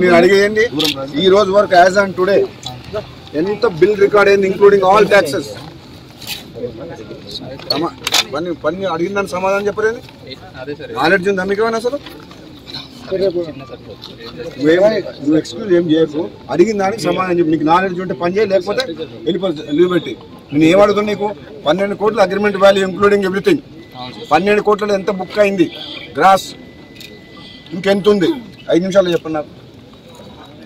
నేను అడిగేయండి ఈ రోజు వరకు యాజ్ ఆన్ టుడే ఎంత బిల్ రికార్డ్ అయింది ఇంక్లూడింగ్ ఆల్ ట్యాక్సెస్ పని అడిగిన దానికి సమాధానం చెప్పలేదు. నాలెడ్జ్ ఉంది మీకు ఏమైనా అసలు నువ్వు ఎక్స్క్యూజ్ ఏం చేయకు, అడిగిన దానికి సమాధానం చెప్పి నీకు నాలెడ్జ్ ఉంటే పని చేయి, లేకపోతే వెళ్ళిపోతుంది లీవ్ పెట్టి. నేను ఏమడుగుతున్నా నీకు 12 కోట్ల అగ్రిమెంట్ వాల్యూ ఇంక్లూడింగ్ ఎవ్రీథింగ్. 12 కోట్లలో ఎంత బుక్ అయింది గ్రాస్, ఇంకెంత ఉంది 5 నిమిషాలు చెప్పండి నాకు.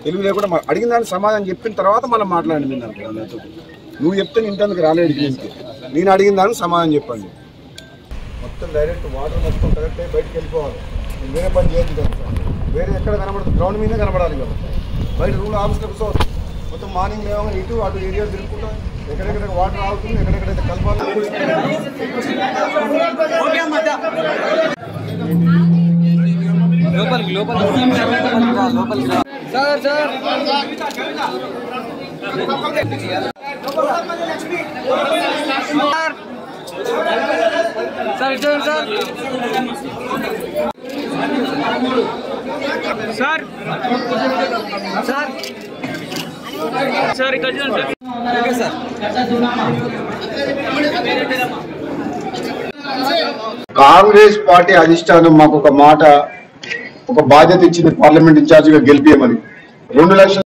తెలుగు లేకుండా అడిగిన దానికి సమాధానం చెప్పిన తర్వాత మనం మాట్లాడండి. నువ్వు చెప్తే ఇంటందుకు రాలేదు దీనికి. నేను అడిగిన దానికి సమాధానం చెప్పండి. మొత్తం డైరెక్ట్ వాటర్ మొత్తం కరెక్ట్ అయ్యి బయటకు వెళ్ళిపోవాలి. వేరే పని చేయొద్దు కదా, వేరే ఎక్కడ కనబడదు, గ్రౌండ్ మీదే కనబడాలి కదా. బయట రూల్ ఆఫీస్లో కూర్చోవచ్చు. మొత్తం మార్నింగ్ లేవగా ఇటు అటు ఏరియా తిరుగుకుంటాం, ఎక్కడెక్కడ వాటర్ ఆగుతుంది, ఎక్కడెక్కడైతే కలపాలి. కాంగ్రెస్ పార్టీ అధిష్టానం మాకు ఒక మాట, ఒక బాధ్యత ఇచ్చింది, పార్లమెంట్ ఇన్ఛార్జిగా గెలిపియమని. 2 లక్షల